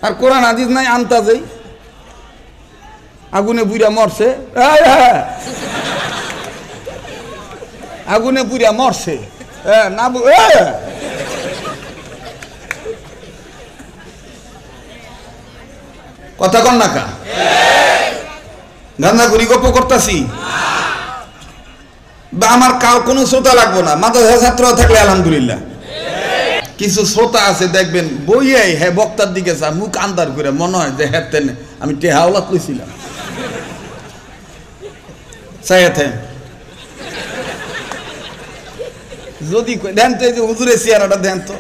আর কোরআন হাদিস নাই আনতাজেই আগুনে পুড়িয়া মরছে আগুনে পুড়িয়া মরছে না কথা কন না কা গান্ধা ঘুরি গপ্প করতেছি বা আমার কাউ কোনো শ্রোতা লাগবো না মাদ্রাসা ছাত্র থাকলে আলহামদুলিল্লাহ কিছু শ্রোতা আছে দেখবেন বইয়াই হ্যাঁ বক্তার দিকে চা মুখ আন্দার করে মনে হয় যে হ্যাঁ তেনে আমি টেহাওলাত লইছিলাম চাইতে যদি দেন তো এই যে হুজুরের চেহারাটা দেন তো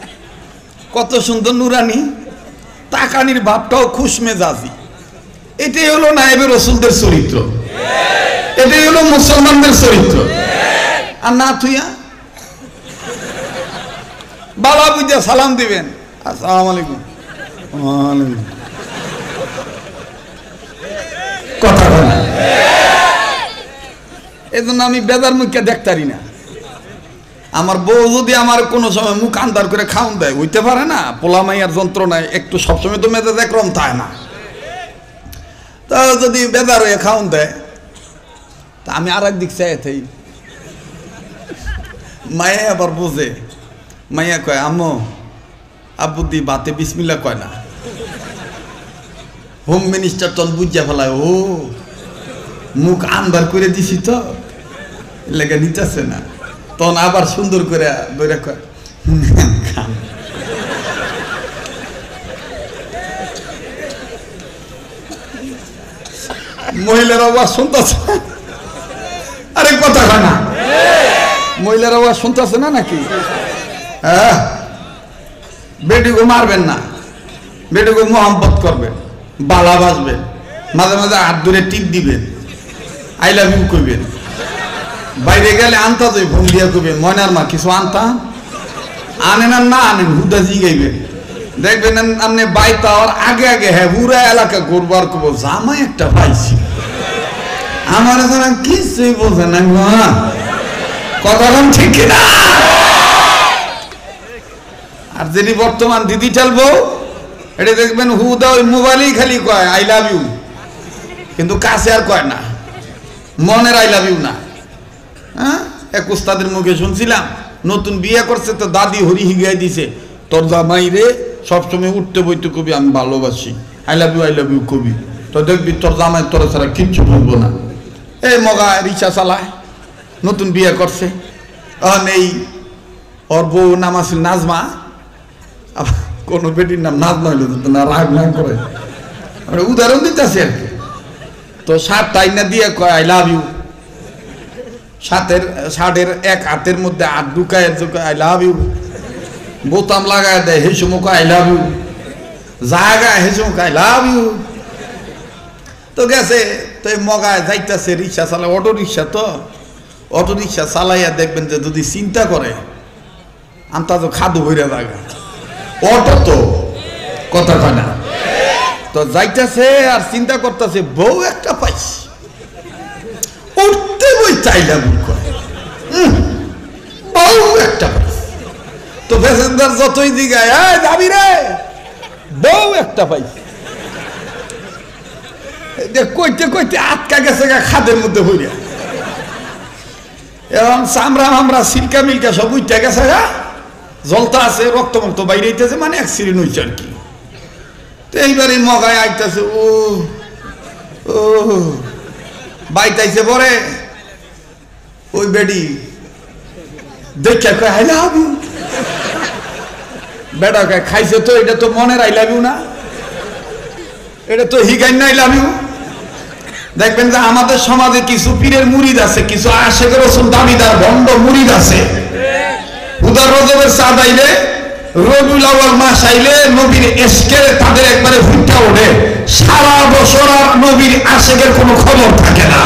কত সুন্দর নুরানি তাকানির ভাবটাও খুশ মেজাজি এটাই হলো নায়েবে রসুলদের চরিত্র এটাই হলো মুসলমানদের চরিত্র আর না তুইয়া বালা বুঝা সালাম দিবেন আসসালামু আলাইকুম ওয়ালাইকুম কথা বলেন এই জন্য আমি বেজার মুখকে দেখতারি না আমার বউ যদি আমার কোনো সময় মুখ আন্দার করে খাওন দেয় হইতে পারে না পোলা মাইয়ার যন্ত্রণায় একটু সবসময় তো মেজাজ একরকম থাকে না তা যদি বেজার হয়ে খাওন দেয় তা আমি আর একদিক চাই থাই মায়া আবার বোঝে মাইয়া কয় আম্মু আব্বুদি বাতে বিসমিল্লা কয় না হোম মিনিস্টার তখন বুঝিয়া ফেলায় ও মুখ আন্দার করে দিছি তো লেগে নিতেছে না তখন আবার সুন্দর করে বইরা কয় মহিলার আওয়াজ শুনতেছে আরে কথা কয় না মহিলার আওয়াজ শুনতেছে না নাকি হ্যাঁ বেটিকে মারবেন না বেটিকে মোহাম্মত করবেন বালা বাজবেন মাঝে মাঝে হাত ধরে টিপ দিবেন আই লাভ ইউ কইবেন বাইরে গেলে আনতা যাই ফোন দিয়া কইবেন ময়নার মা কিছু আনতা আনেন আর না আনেন হুদা জিগাইবেন দেখবেন আপনি বাইতা আর আগে আগে হ্যাঁ পুরা এলাকা ঘুরবার করবো জামাই একটা পাইছি আমার যারা কিছুই বোঝে না কথা ঠিক কিনা আর যিনি বর্তমান ডিজিটাল বউ এটা দেখবেন হুদা ওই মোবাইলেই খালি কয় আই লাভ ইউ কিন্তু কাছে আর কয় না মনের আই লাভ ইউ না হ্যাঁ এক উস্তাদের মুখে শুনছিলাম নতুন বিয়ে করছে তো দাদি হরি হিগাই দিছে তোর জামাই রে সবসময় উঠতে বইতে কবি আমি ভালোবাসি আই লাভ ইউ কবি তো দেখবি তোর জামাই তোর ছাড়া কিচ্ছু বলবো না এই মগা রিক্সা চালায় নতুন বিয়ে করছে এই ওর বউ নাম আছিল নাজমা কোনো বেটির নাম নাজমা হইল না রাগ না করে উদাহরণ দিতেছে আর কি তো শার্ট টাইনা দিয়ে কয় আই লাভ ইউ শার্টের এক হাতের মধ্যে হাত ঢুকায় আই লাভ ইউ বোতাম লাগায় দেয় হে সময় আই লাভ ইউ জায়গায় হে সময় আই লাভ ইউ তো গেছে তো এই মগায় যাইতেছে রিক্সা চালায় অটো রিক্সা তো অটো রিক্সা চালাইয়া দেখবেন যে যদি চিন্তা করে আন্তা তো খাদু হইরা জায়গা অটো তো কথা কয় না তো যাইতেছে আর চিন্তা করতেছে বউ একটা পাইছি উঠতে বই চাইলাম বউ একটা পাইছি তো প্যাসেঞ্জার যতই দিঘায় যাবি রে বউ একটা পাইছি কইতে কইতে আটকা গেছে খাদের মধ্যে হইয়া এবং চামড়া মামড়া সিলকা মিলকা সব উঠতে গেছে জলতা আছে রক্ত মক্ত বাইরে হইতেছে মানে অ্যাক্সিডেন্ট হয়েছে আর কি তো এইবারে মগায় আইতেছে ও ও বাইতাইছে পরে ওই বেডি দেখা কয় আই লাভ ইউ বেটা কয় খাইছে তো এটা তো মনের আই লাভ ইউ না এটা তো হিগাই না আই লাভ ইউ দেখবেন যে আমাদের সমাজে কিছু পীরের মুরিদ আছে কিছু আশেকের রসুল দাবিদার ভণ্ড মুরিদ আছে উদার রজবের চাঁদ আইলে রবিউল আউয়াল মাস আইলে নবীর এশকের তাদের একবারে ফুটটা ওঠে সারা বছর আর নবীর আশেকের কোনো খবর থাকে না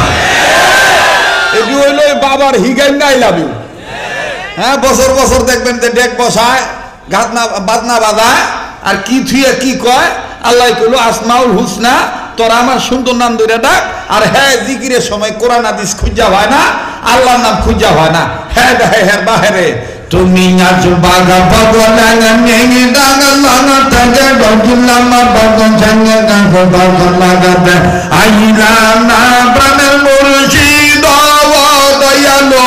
এটি হইল বাবার হিগাই না আই লাভ ইউ হ্যাঁ বছর বছর দেখবেন যে ডেক বসায় গাদনা বাজনা বাজায় আর কি থুয়ে কি কয় আল্লাহ কইলো আসমাউল হুসনা তোরা আমার সুন্দর নাম ধরে ডাক আর হ্যাঁ জিকিরের সময় কোরআন হাদিস খুঁজা হয় না আল্লাহর নাম খুঁজা হয় না হ্যাঁ হ্যাঁ বাহিরে তুমি আজ বাগা বাগা ডাঙা নেঙে ডাঙা লাঙা থাকে ডগুলামা বাগন সঙ্গে কাঁকো তখন লাগাতে আইলা না প্রাণের মুর্শিদ দয়ালো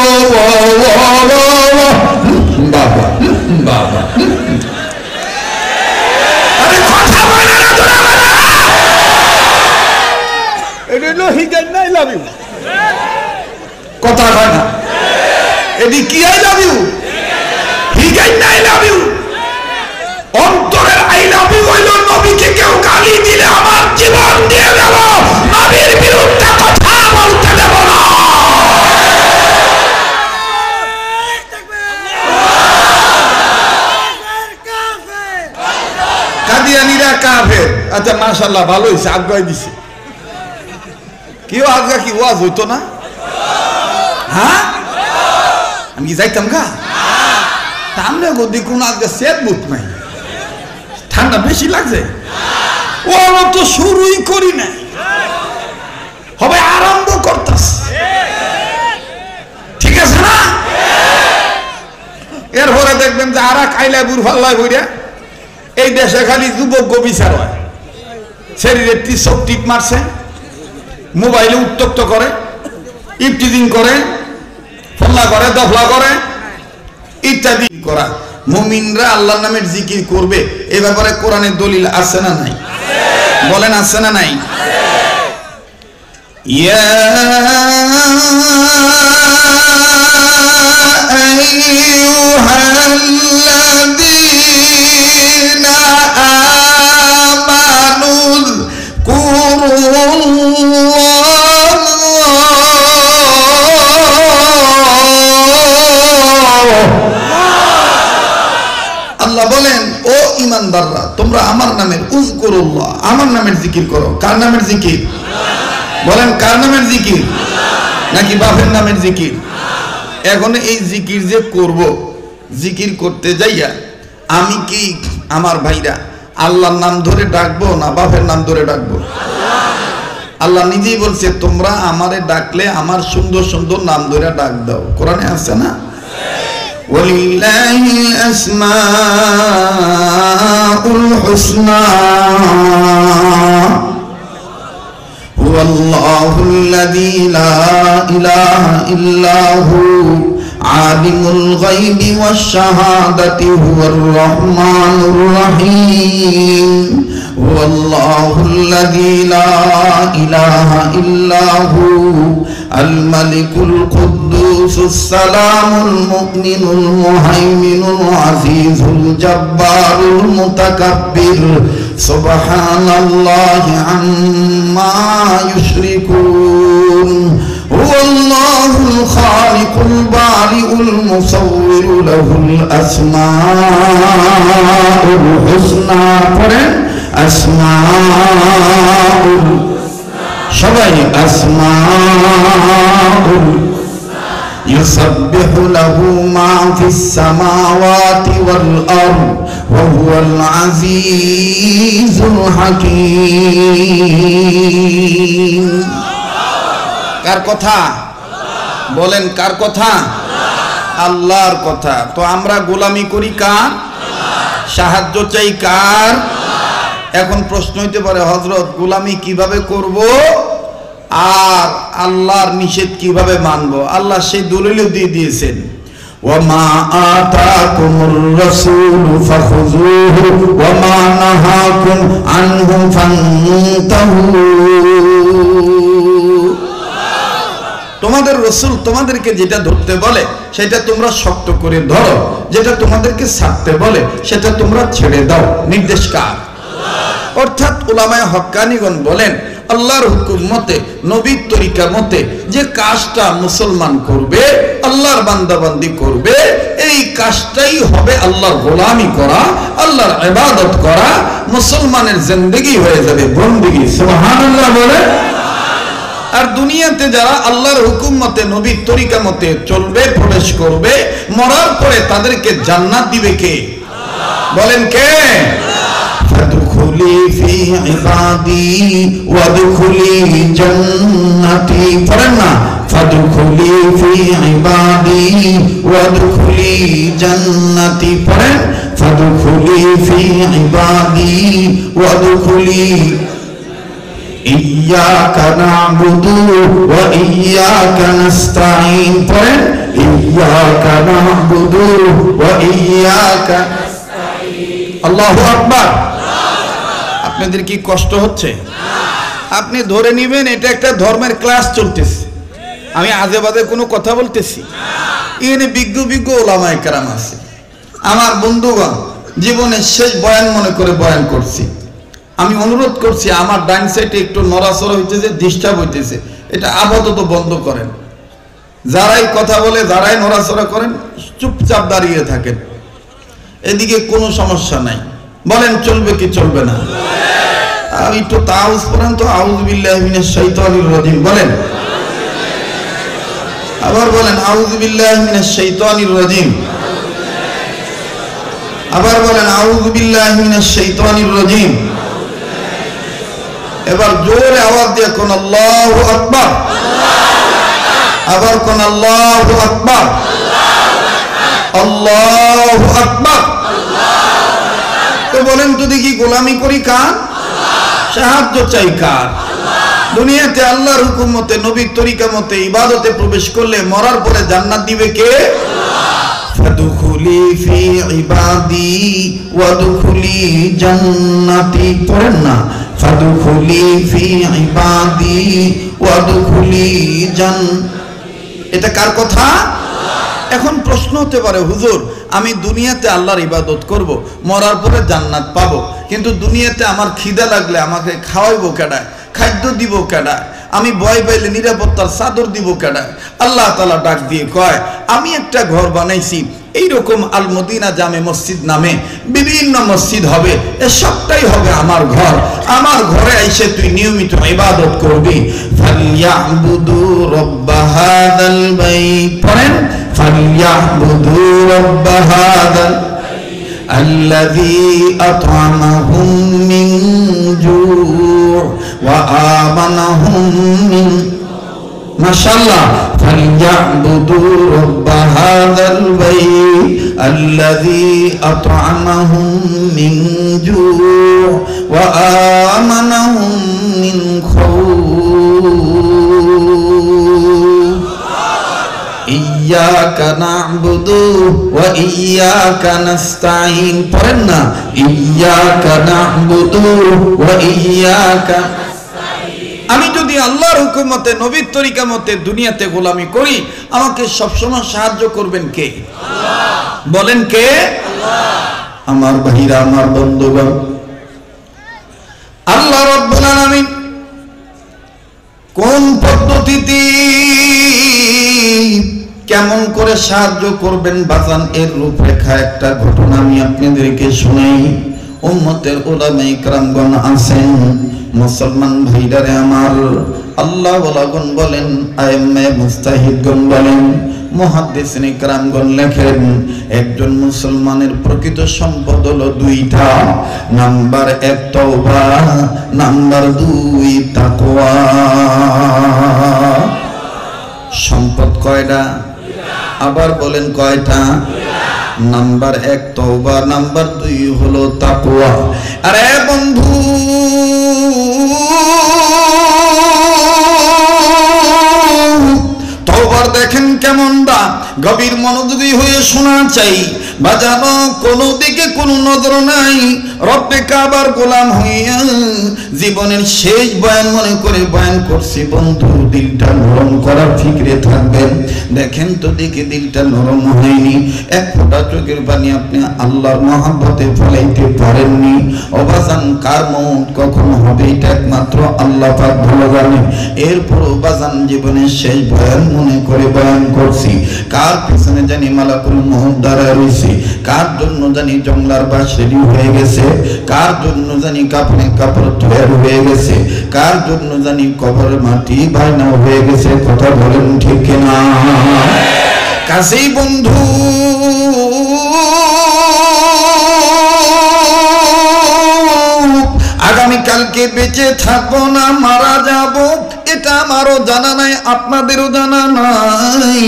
বাবা বাবা আরে কথা বলে না তোরা এটা হলো হিগাই না আই লাভ ইউ কথা হয় না এটি কি আই লাভ ইউ হিগাই না আই লাভ ইউ অন্তরের আই লাভ ইউ হইল নবীকে কেউ গালি দিলে আমার জীবন দিয়ে দেব নবীর বিরুদ্ধে কথা বলতে দেব না কাদিয়ানীরা কাফের আচ্ছা মাশাআল্লাহ ভালো হইছে আজ্ঞা দিছে কেউ আজ্ঞা কি ওয়াজ হইতো না হ্যাঁ আমি কি যাইতাম গা সামনে গদি কোন আজকে সেট বুট নাই ঠান্ডা বেশি লাগছে ও তো শুরুই করি না হবে আরম্ভ করতাস ঠিক আছে না এরপরে দেখবেন যে আরা খাইলা বুড় ফাল্লায় বইরা এই দেশে খালি যুবক গোবিচার হয় শরীরে টিপ মারছে মোবাইলে উত্তক্ত করে ইফটিজিং করে ফল্লা করে দফলা করে ইত্যাদি করা মুমিনরা আল্লাহর নামের জিকির করবে এই ব্যাপারে কোরআনের দলিল আছে না নাই বলেন আছে না নাই ইয়া আইয়ুহাল্লাযীনা আমানু আল্লাহ বলেন ও ঈমানদাররা তোমরা আমার নামের উযকুরুল্লাহ আমার নামের জিকির করো কার নামের জিকির বলেন কার নামের জিকির নাকি বাপের নামের জিকির এখন এই জিকির যে করব জিকির করতে যাইয়া আমি কি আমার ভাইরা আল্লাহর নাম ধরে ডাকবো না বাপের নাম ধরে ডাকবো আল্লাহ নিজেই বলছে তোমরা আমারে ডাকলে আমার সুন্দর সুন্দর নাম ধরে ডাক দাও কোরআনে আছে না ওয়ালিল্লাহিল আসমাউল হুসনা হুয়াল্লাহুল্লাযী লা ইলাহা ইল্লা হু আলিমুল গায়বি ওয়াশ শাহাদাতি হুয়ার রাহমানুর রহিম হুয়াল্লাহুল্লাযী লা ইলাহা ইল্লা হু আল মালিকুল কুদ্দুসুস সালামুল মুমিনুল মুহাইমিনুল আজিজুল জাব্বারুল মুতাকাব্বির সুবহানাল্লাহি আম্মা ইউশরিকুন হুয়াল্লাহুল খালিকুল বারিউল মুসাউবিরু লাহুল আসমাউল হুসনা পড়েন আসমাউল সবাই আসমাউল يسبح له ما في السماوات والأرض وهو العزيز الحكيم কার কথা বলেন কার কথা আল্লাহর কথা তো আমরা গোলামি করি কার সাহায্য চাই কার এখন প্রশ্ন হইতে পারে হযরত গোলামি কিভাবে করব আর আল্লাহর নিষেধ কিভাবে মানব আল্লাহ সেই দলিল দিয়ে দিয়েছেন ওয়ামা আতাকুমুর রাসূলু ফাখুযুহু ওয়ামা নাহাকুম আনহু ফান্তাহু তোমাদের রাসূল তোমাদেরকে যেটা ধরতে বলে সেটা তোমরা শক্ত করে ধরো যেটা তোমাদেরকে ছাড়তে বলে সেটা তোমরা ছেড়ে দাও নির্দেশ কার অর্থাৎ উলামায়ে হক্কানিগণ বলেন আল্লাহর হুকুম মতে নবীর তরিকা মতে যে কাজটা মুসলমান করবে আল্লাহর বান্দাবান্দি করবে এই কাজটাই হবে আল্লাহর গোলামি করা আল্লাহর ইবাদত করা মুসলমানের জিন্দেগি হয়ে যাবে বন্দেগী সুবহানাল্লাহ বলে আর দুনিয়াতে যারা আল্লাহর হুকুম মতে নবীর তরিকা মতে চলবে প্রবেশ করবে মরার পরে তাদেরকে জান্নাত দিবে কে বলেন কে ফাদখুলি ফি ইবাদি ওয়াদখুলি জান্নাতি পড়েন না ফাদখুলি ফি ইবাদি ওয়াদখুলি জান্নাতি পড়েন ফাদখুলি ফি ইবাদি ওয়াদখুলি ইয়্যাকা না'বুদু ওয়া ইয়্যাকা নাস্তাঈন পড়েন ইয়্যাকা না'বুদু ওয়া ইয়্যাকা নাস্তাঈন আল্লাহু আকবার। আপনাদের কি কষ্ট হচ্ছে? আপনি ধরে নেবেন এটা একটা ধর্মের ক্লাস চলতেছে, আমি আজে বাজে কোনো কথা বলতেছি। এখানে বিজ্ঞ বিজ্ঞ ওলামায়ে কেরাম আছে। আমার বন্ধুগণ, জীবনের শেষ বয়ান মনে করে বয়ান করছি। আমি অনুরোধ করছি, আমার ডাইন সাইডে একটু নড়াচড়া হইতেছে, ডিস্টার্ব হইতেছে, এটা আপাতত বন্ধ করেন। যারাই কথা বলে, যারাই নড়াচড়া করেন, চুপচাপ দাঁড়িয়ে থাকেন। এদিকে কোনো সমস্যা নাই। বলেন চলবে কি চলবে না? আর একটু তাউজ পড়েন তো, আউযু বিল্লাহি মিনাশ শাইতানির রাজিম বলেন। আবার বলেন আউযু বিল্লাহি মিনাশ শাইতানির রাজিম। আবার বলেন আউযু বিল্লাহি মিনাশ শাইতানির রাজিম। এবার জোরে আওয়াজ দিয়ে কোন আল্লাহু আকবার। আবার কোন আল্লাহু আকবার। আল্লাহু আকবার। তো বলেন তো দেখি, গোলামি করি কার? সাহায্য চাই কার? দুনিয়াতে আল্লাহর হুকুম মতে, নবীর তরিকা মতে ইবাদতে প্রবেশ করলে মরার পরে জান্নাত দিবে কে? ফাদখুলি ফি ইবাদি ওয়াদখুলি জান্নাতি পড়েন না ফাদখুলি ফি ইবাদি ওয়াদখুলি এটা কার কথা? এখন প্রশ্ন হতে পারে, হুজুর আমি দুনিয়াতে আল্লাহর ইবাদত করব, মরার পরে জান্নাত পাবো, কিন্তু দুনিয়াতে আমার খিদা লাগলে আমাকে খাওয়াইবো কেডায়, খাদ্য দিব কেডায়, আমি ভয় পাইলে নিরাপত্তার চাদর দিব কেডায়? আল্লাহ তাআলা ডাক দিয়ে কয়, আমি একটা ঘর বানাইছি, এইরকম আল মদিনা জামে মসজিদ নামে বিভিন্ন মসজিদ হবে, এ সবটাই হবে আমার ঘর। আমার ঘরে এসে তুই নিয়মিত ইবাদত করবি। ফালইয়াবুদু রাব্ব হাযাল বাইত পড়েন ফালইয়াবুদু রাব্ব হাযাল الذي أطعمهم من جوع وآمنهم من ما شاء الله فليعبدوا رب هذا البيت الذي أطعمهم من جوع وآمنهم من خوف إياك نعبد وإياك نستعين পড়েন না إياك نعبد وإياك আমি যদি আল্লাহর হুকুম মতে, নবীর তরিকা মতে দুনিয়াতে গোলামি করি, আমাকে সবসময় সাহায্য করবেন কে? আল্লাহ। বলেন কে? আল্লাহ। আমার ভাইরা, আমার বন্ধুগণ, আল্লাহ রাব্বুল আলামিন কোন পদ্ধতিতে কেমন করে সাহায্য করবেন বাজান, এর রূপরেখা একটা ঘটনা আমি আপনাদেরকে শুনাই। উম্মতের উলামায়ে কেরামগণ আছেন, মুসলমান ভাইরারে আমার, আল্লাহ ওয়ালাগণ বলেন, আইম্মে মুস্তাহিদগণ বলেন, মুহাদ্দিসিনে কেরামগণ লেখেন, একজন মুসলমানের প্রকৃত সম্পদ হলো দুইটা। নাম্বার 1 তওবা, নাম্বার 2 তাকওয়া। সম্পদ কয়টা? আবার বলেন কয়টা? নাম্বার 1 তওবা, নাম্বার 2 হলো তাকওয়া। আরে বন্ধু, তওবার দেখেন কেমন দা, গভীর মনোযোগী হয়ে শোনা চাই। বাজানো কোনো দিকে কোনো নজর নাই, রব্বে কাবার গোলাম হইয়া জীবনের শেষ বয়ান মনে করে বয়ান করছি। বন্ধু, দিলটা নরম করার ফিকরে থাকবেন। দেখেন তো দেখে দিলটা নরম হয়নি, এক ফোঁটা চোখের পানি আপনি আল্লাহর মহব্বতে ফলাইতে পারেননি। অবাজান, কার মউত কখন হবে এটা একমাত্র আল্লাহ পাক ভালো জানেন। এরপরও বাজান জীবনের শেষ বয়ান মনে করে বয়ান করছি। কার পিছনে জানি মালাকুল মউত দাঁড়ায় রয়েছে, কার জন্য জানি জংলার বাস রেডি হয়ে গেছে, কার জন্য জানি কাপড়ে কাপড় তৈরি হয়ে গেছে, কার জন্য জানি কবরের মাটি ভাইনা হয়ে গেছে। কথা বলেন ঠিক কিনা? কাছেই বন্ধু, আগামীকালকে বেঁচে থাকবো না মারা যাব, এটা আমারও জানা নাই, আপনাদেরও জানা নাই।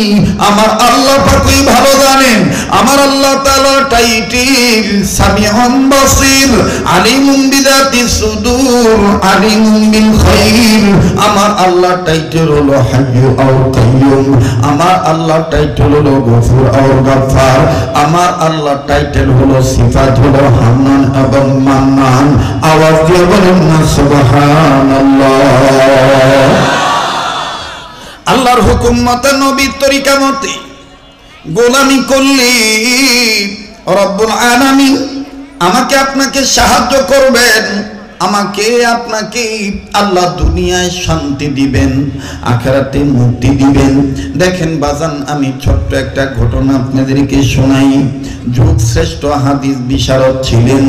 আমার আল্লাহ পাকই ভালো জানেন। আমার আল্লাহ তাআলা টাইটেল সামিউন বাসীর, আলিমুম বিযাতিস সুদূর, আলিমুম বিল খায়র। আমার আল্লাহ টাইটেল হলো হাইয়্যু আও কাইয়্যুম। আমার আল্লাহ টাইটেল হলো গফুর আও গাফফার। আমার আল্লাহ টাইটেল হলো সিফাত হলো হান্নান এবং মান্নান। আওয়াজ দিয়ে বলেন না সুবহানাল্লাহ। আল্লাহর হুকুম মতে নবীর তরিকা মতে গোলামি করলে রব্বুল আলামিন আমাকে আপনাকে সাহায্য করবেন। আমাকে আপনাকে আল্লাহ দুনিয়ায় শান্তি দিবেন, আখিরাতে মুক্তি দিবেন। দেখেন বাজান, আমি ছোট্ট একটা ঘটনা আপনাদেরকে শোনাই। যুগ শ্রেষ্ঠ হাদিস বিশারদ ছিলেন,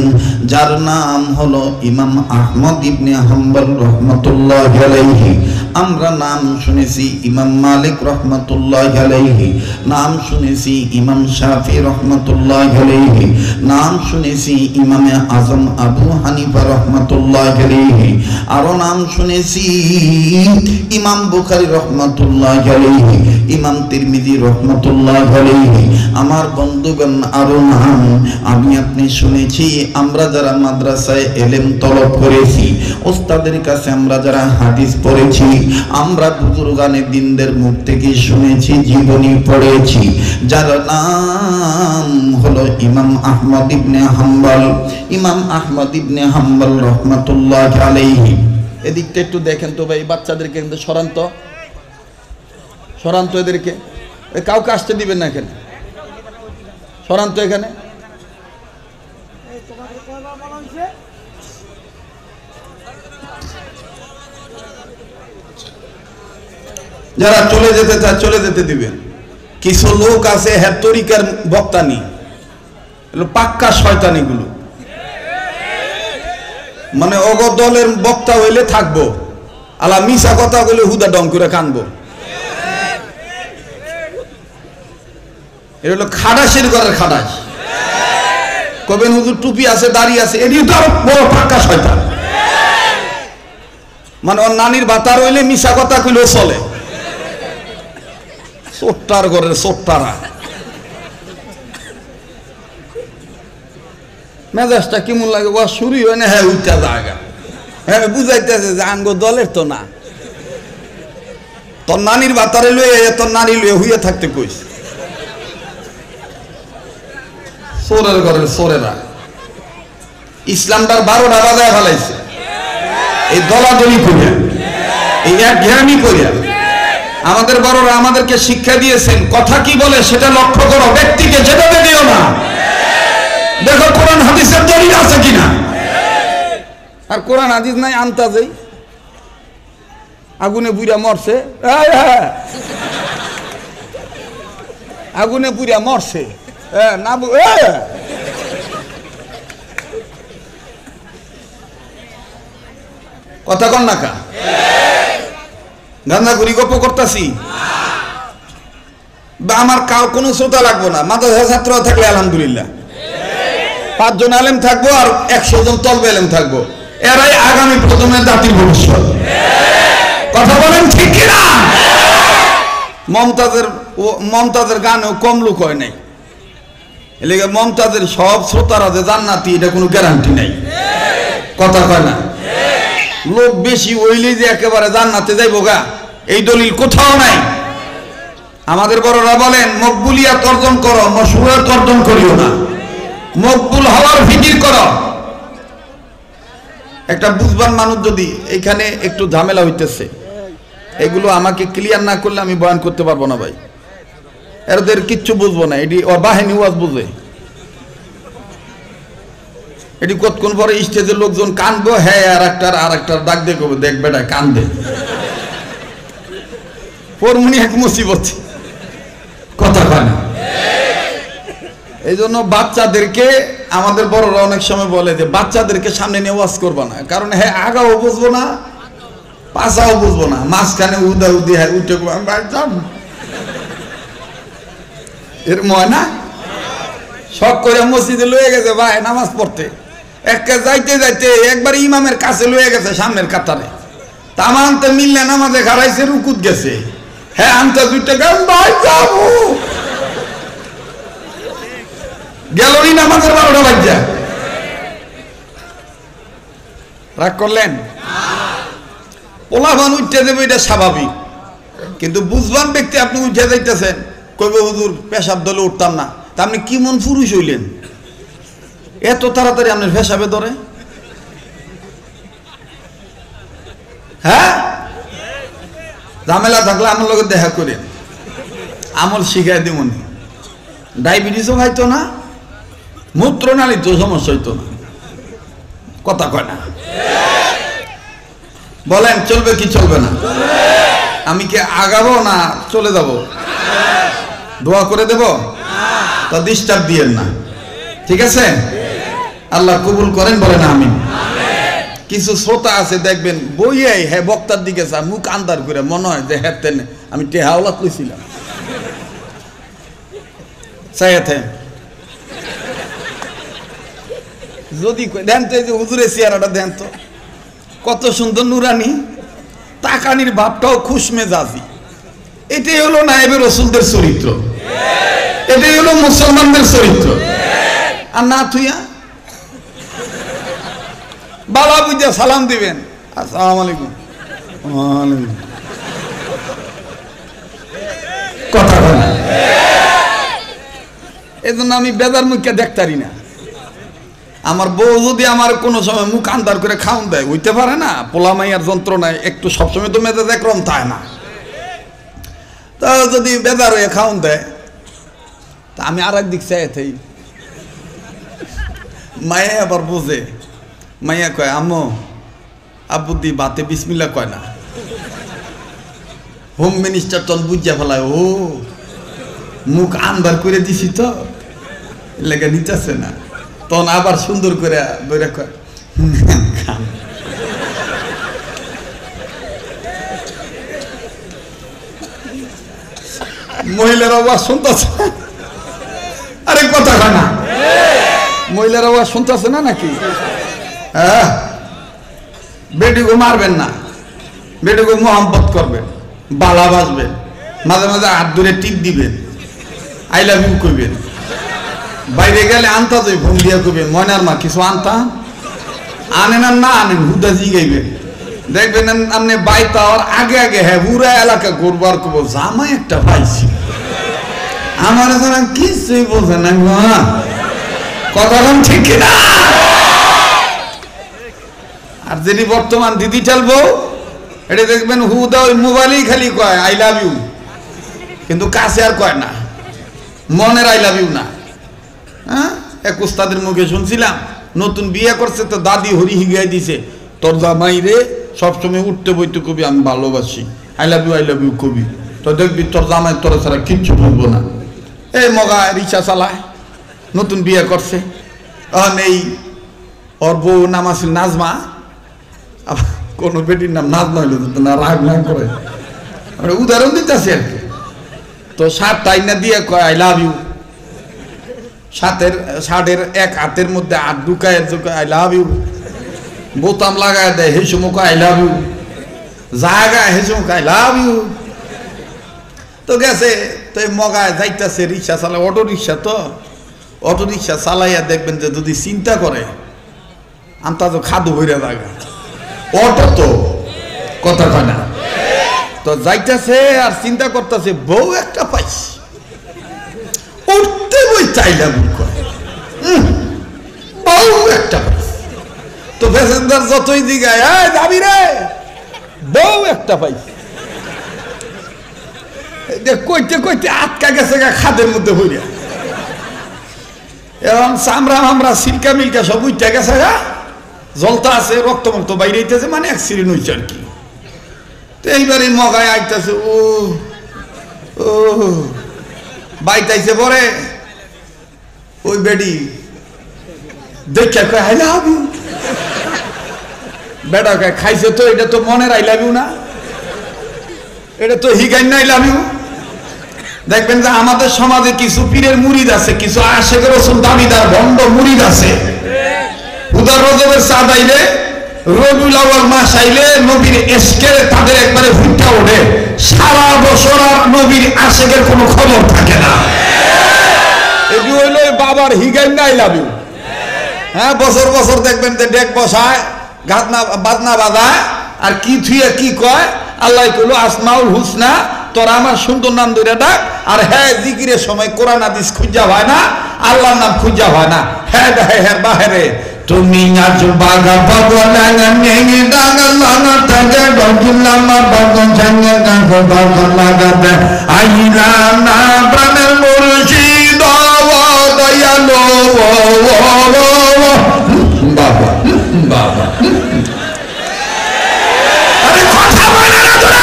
যার নাম হলো ইমাম আহমদ ইবনে হাম্বল রহমাতুল্লাহি আলাইহি। আমরা নাম শুনেছি ইমাম মালিক রহমাতুল্লাহি আলাইহি, নাম শুনেছি ইমাম শাফি রহমাতুল্লাহি আলাইহি, নাম শুনেছি ইমামে আজম আবু হানিফা রহমাতুল্লাহি আলাইহি, আরো নাম শুনেছি ইমাম বুখারী রহমাতুল্লাহি আলাইহি, ইমাম তিরমিজি রহমাতুল্লাহি আলাইহি। আমার বন্ধুগণ, আরো নাম আমি আপনি শুনেছি। আমরা যারা মাদ্রাসায় ইলম তলব করেছি, ওস্তাদের কাছে আমরা যারা হাদিস পড়েছি, আমরা বুজুর্গানে দিনদের মুখ থেকে শুনেছি, জীবনী পড়েছি, যার নাম হলো ইমাম আহমদ ইবনে হাম্বল। ইমাম আহমদ ইবনে হাম্বল রহমাতুল্লাহি আলাইহি। এদিকটা একটু দেখেন তো ভাই, বাচ্চাদেরকে কিন্তু সরান্ত এদেরকে, কাউকে আসতে দিবেন না এখানে, সরান্ত এখানে। যারা চলে যেতে চায় চলে যেতে দিবেন। কিছু লোক আছে হ্যাঁ তরিকার বক্তানি, পাক্কা শয়তানি গুলো, মানে অগ দলের বক্তা হইলে থাকবো, আলা মিশা কথা বলে হুদা ডং করে কানবো। এটা হলো খাটাসের ঘরের খাটাস। কবেন হুজুর টুপি আছে, দাড়ি আছে, এটি তো বড় পাক্কা শয়তান। মানে ওর নানির বাতার হইলে মিশা কথা কইলেও চলে। চোট্টার ঘরের চোট্টারা মেজাজটা কেমন লাগে, ও শুরু হয় না, হ্যাঁ উঠা জায়গা, হ্যাঁ বুঝাইতেছে যে আঙ্গ দলের তো না, তোর নানির বাতারে লয়ে তোর নানি লয়ে হুইয়া থাকতে কইস। সোরের ঘরের সোরেরা ইসলামটার 12টা বাজায় ফেলাইছে এই দলাদলি করিয়া, এই এক ঘেরামি করিয়া। আমাদের বড়রা আমাদেরকে শিক্ষা দিয়েছেন, কথা কি বলে সেটা লক্ষ্য করো, ব্যক্তিকে যেতে দিও না। দেখো কোরআন হাদিসের দলিল আছে কিনা। আর কোরআন হাদিস নাই আন্তাজেই আগুনে পুড়িয়া মরছে, আগুনে পুড়িয়া মরছে না, কথা কন না কা গান্ধা ঘুরি গপ্প করতেছি। আমার কোনো শ্রোতা লাগবো না, মাদ্রাসা ছাত্র থাকলে আলহামদুলিল্লাহ 5 জন আলেম থাকবো আর 100 জন তলবে আলেম থাকবো, এরাই আগামী প্রজন্মের জাতির ভবিষ্যৎ। কথা বলেন ঠিক কিনা। মমতাজের গানেও কম লোক হয় নাই, এলাকা মমতাজের সব শ্রোতারা যে জান্নাতি এটা কোনো গ্যারান্টি নাই। কথা কয় না, লোক বেশি হইলে যে একেবারে জান্নাতে যাইব গা, এই দলিল কোথাও নাই। আমাদের বড়রা বলেন, মকবুলিয়াত অর্জন করো, মশহুরিয়ত অর্জন করিও না, মকবুল হওয়ার ফিকির করো। একটা বুঝবান মানুষ যদি এখানে একটু ঝামেলা হইতেছে, এগুলো আমাকে ক্লিয়ার না করলে আমি বয়ান করতে পারবো না ভাই। এদের কিচ্ছু বুঝবো না, এটি ওর বাহিনী ওয়াজ বুঝে। এটি কতক্ষণ পরে স্টেজের লোকজন কানবো, হ্যাঁ আর একটার ডাক দিয়ে কবে, দেখ বেটা কান্দে পরমুনি এক মুসিবত। কথা কয় না। এই জন্য বাচ্চাদেরকে আমাদের বড়রা অনেক সময় বলে যে বাচ্চাদেরকে সামনে নিয়ে ওয়াজ করবো না, কারণ হ্যাঁ আগাও বুঝবো না, পাশাও বুঝবো না, মাঝখানে উদা উদি হ্যাঁ উঠে এর ময়না শখ করে মসজিদে লয়ে গেছে ভাই নামাজ পড়তে, যাইতে যাইতে একবার ইমামের কাছে লয়ে গেছে সামনের কাতারে, তামানতে মিললে নামাজে খারাইছে রুকুত গেছে, হ্যাঁ আনতে 2 টাকা ভাই যাবো গেলরি নামাজের 12টা বাজে। রাগ করলেন? পোলাভান উঠতে দেবে এটা স্বাভাবিক, কিন্তু বুঝবান ব্যক্তি আপনি উঠে যাইতেছেন, কইবে হুজুর পেশাব দলে উঠতাম না, তা আপনি কি মন পুরুষ হইলেন এত তাড়াতাড়ি আপনার পেশাবে ধরে? হ্যাঁ, ঝামেলা থাকলে আমার লোকের দেখা করেন, আমল শিখাই দিমনি। ডায়াবেটিসও খাইতো না, মূত্রনালীতে সমস্যা হইতো না, কথা কয় না। বলেন চলবে কি চলবে না? আমি কি আগাবো না চলে যাব? দোয়া করে দেব, তা ডিস্টার্ব দিয়েন না, ঠিক আছে? আল্লাহ কবুল করেন, বলেন আমিন। কিছু শ্রোতা আছে দেখবেন বইয়াই হ্যাঁ বক্তার দিকে চা, মুখ আন্দার করে মনে হয় যে হ্যাঁ তেন আমি টেহাওলাত লইছিলাম চাইতে। যদি দেন তো এই যে হুজুরের চেহারাটা দেন তো, কত সুন্দর নুরানি, তাকানির ভাবটাও খুশ মেজাজি। এটাই হলো নায়েবে রসুলদের চরিত্র, এটাই হলো মুসলমানদের চরিত্র। আর না থুইয়া বালা বুঝা সালাম দিবেন, আসসালামু আলাইকুম, ওয়ালাইকুম, কথা বলে। এই জন্য আমি বেজার মুখে দেখতারি না। আমার বউ যদি আমার কোনো সময় মুখ আন্দার করে খাওন দেয়, হইতে পারে না, পোলা মাইয়ার যন্ত্রণায় একটু সবসময় তো মেজাজ একরকম থাকে না, তা যদি বেজার হয়ে খাওন দেয়, তা আমি আর একদিক চাই, মায়ে আবার বোঝে, মাইয়া কয় আম্মু আব্বুদি বাতে বিসমিল্লাহ কয় না, হোম মিনিস্টার তখন বুঝিয়া ফেলায়, ও মুখ আন্দার করে দিছি তো লেগে নিতেছে না, তখন আবার সুন্দর করে বইরা কয় খান। মহিলার আওয়াজ শুনতেছে, আরে কথা হয় না, মহিলার আওয়াজ শুনতেছে না নাকি? হ্যাঁ, বেটিকে মারবেন না, বেটিকে মোহাম্মত করবেন, বালা বাজবেন, মাঝে মাঝে হাত ধরে টিপ দিবেন, আই লাভ ইউ কইবেন। বাইরে গেলে আনতা যাই ফোন দিয়া কইবেন ময়নার মা কিছু আনতা, আনেন আর না আনেন হুদা জিগাইবেন, দেখবেন আপনি বাইতে হওয়ার আগে আগে হ্যাঁ পুরা এলাকা ঘুরবার করবো, জামাই একটা পাইছি, আমার যারা কিছুই বোঝে না, কথা ঠিক কিনা? আর যিনি বর্তমান ডিজিটাল বউ, এটা দেখবেন হুদা ওই মোবাইলেই খালি কয় আই লাভ ইউ, কিন্তু কাছে আর কয় না, মনের আই লাভ ইউ না। হ্যাঁ, এক উস্তাদের মুখে শুনছিলাম, নতুন বিয়ে করছে তো দাদি হরি হিগাই দিছে, তোর জামাই রে সবসময় উঠতে বইতে কবি আমি ভালোবাসি, আই লাভ ইউ কবি, তো দেখবি তোর জামাই তোর ছাড়া কিচ্ছু বলবো না। এই মগা রিক্সা চালায়, নতুন বিয়ে করছে, এই ওর বউ নাম আছিল নাজমা, কোন বেটির নাম নাজমা হইল না, রাগ না করে উদাহরণ দিতেছে আর কি। তো শার্ট টাইনা দিয়ে কয় আই লাভ ইউ, শার্টের এক হাতের মধ্যে হাত ঢুকায় আই লাভ ইউ, বোতাম লাগায় দেয় হে সমুখ আই লাভ ইউ, জায়গায় হে সমুখ আই লাভ ইউ। তো গেছে, তো মগায় যাইতেছে রিক্সা চালায়, অটো রিক্সা, তো অটো রিক্সা চালাইয়া দেখবেন যে যদি চিন্তা করে আমতা তো খাদু হইরা জায়গা, অটো তো কথা কয় না, তো যাইতেছে আর চিন্তা করতেছে বউ একটা পাইছি, উঠতে বই চাইলাম বউ একটা পাইছি। তো প্যাসেঞ্জার যতই দিঘায় যাবি রে, বউ একটা পাইছি, কইতে কইতে আটকা গেছে খাদের মধ্যে হইয়া, এবং চামড়া মামড়া সিলকা মিলকা সব উঠতে গেছে, জলতা আছে, রক্ত মুক্ত বাইরে হইতেছে, মানে অ্যাক্সিডেন্ট হয়েছে আর কি। তো এইবারে মগায় আইতেছে, ও ও বাইতাইছে পরে ওই বেডি দেখে কয় আই লাভ ইউ, বেটা কয় খাইছে তো, এটা তো মনের আই লাভ ইউ না, এটা তো হিগাই না আই লাভ ইউ। দেখবেন যে আমাদের সমাজে কিছু পীরের মুরিদ আছে, কিছু আশেকের রসুল দাবিদার ভণ্ড মুরিদ আছে, উদার রজবের চাঁদ আইলে রবিউল আউয়াল মাস আইলে নবীর এশকের তাদের একবারে ফুটটা ওঠে, সারা বছর আর নবীর আশেকের কোনো খবর থাকে না। এটি হইল বাবার হিগাই না আই লাভ ইউ। হ্যাঁ, বছর বছর দেখবেন যে ডেক বসায়, গাতনা বাজনা বাজায়, আর কি থুয়ে কি কয়, আল্লাহ কইলো আসমাউল হুসনা, তোরা আমার সুন্দর নাম ধরে ডাক। আর হ্যাঁ, জিকিরের সময় কোরআন হাদিস খুঁজা হয় না, আল্লাহর নাম খুঁজা হয় না। হ্যাঁ দেখে হ্যাঁ বাহিরে তুমি আজ বাগা বাগলা নেগে ডাগা লাগা তাগে ডজুলামা বাগন জাঙ্গে গাগো বাগন লাগাতে আইলা না প্রাণের মুর্শিদ ওয়া দয়ালো বাবা বাবা। আরে কথা বলে না তোরা,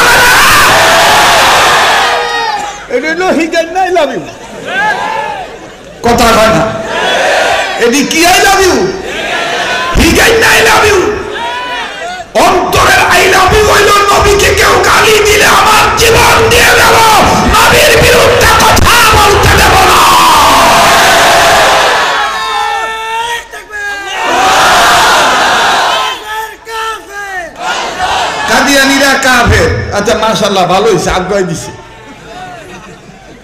এটা হলো হিগাই না আই লাভ ইউ। কথা কয় না, এটি কি আই লাভ ইউ? হিগাই না আই লাভ ইউ। অন্তরের আই লাভ ইউ হইল নবীকে কেউ গালি দিলে আমার জীবন দিয়ে দেব, নবীর বিরুদ্ধে কথা বলতে দেব না। কাদিয়ানীরা কাফের। আচ্ছা মাশাআল্লাহ, ভালো হয়েছে, আগ্রহ দিছে।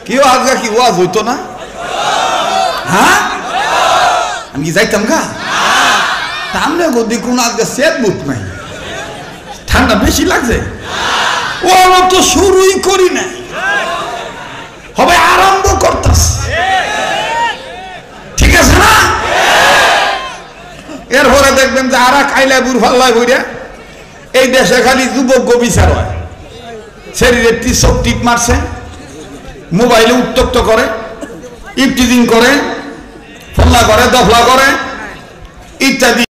কেউ আজকে কি ওয়াজ হইতো না? হ্যাঁ, আমি কি যাইতাম গা? তামনে গদি কোন আজকে সেট বুত নাই, ঠান্ডা বেশি লাগছে। ও তো শুরুই করি নাই, হবে আরম্ভ করতাস, ঠিক আছে না? এরপরে দেখবেন যে আর কাইলা বুড় ফাল্লাই বইরা এই দেশে খালি যুবক গোবিচার হয়, শরীরে টিপ টিপ মারছে, মোবাইলে উত্তক্ত করে, ইফটিজিং করে, ফল্লা করে, দফলা করে ইত্যাদি।